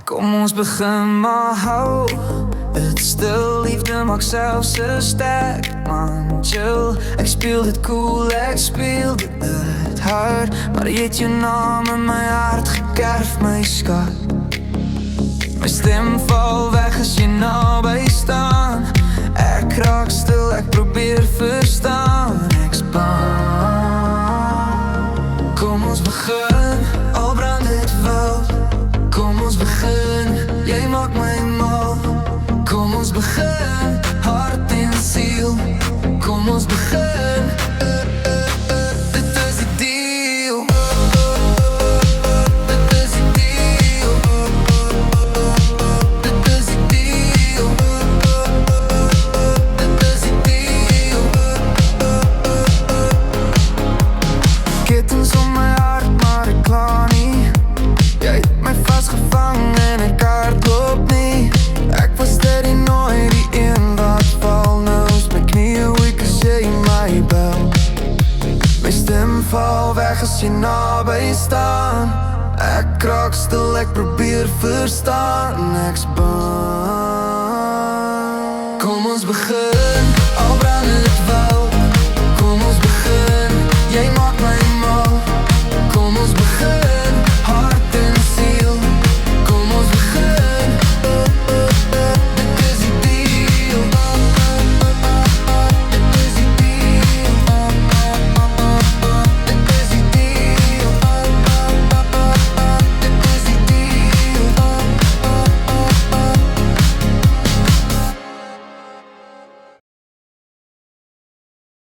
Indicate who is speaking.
Speaker 1: Kom ons begin maar hou het stil, liefde maak selfs so sterk. Man, chill, ek speel dit cool, ek speel dit hard. Maar jy het jou naam in my hart gekerf, my skat. My stem val weg as jy naby staan. Ek raak stil, ek probeer verstaan. Ek's bang. Kom ons begin, al brand dit woud. Kom ons begin, jy maak my mal. Kom ons begin, hart en siel. Kom ons begin, dit is die deal. Dit is die deal. Dit is die deal. Dit is die deal. Kittens om my hart, maar ek klaar nie. Jy het my vastgevang en ek hardloop nie. Ek was steady nooit die een wat val. Nou is my knieën weak as jy my bel. My stem val weg as jy naby staan. Ek raak stil, ek probeer verstaan. Ek's bang. Kom ons begin, al brand dit woud.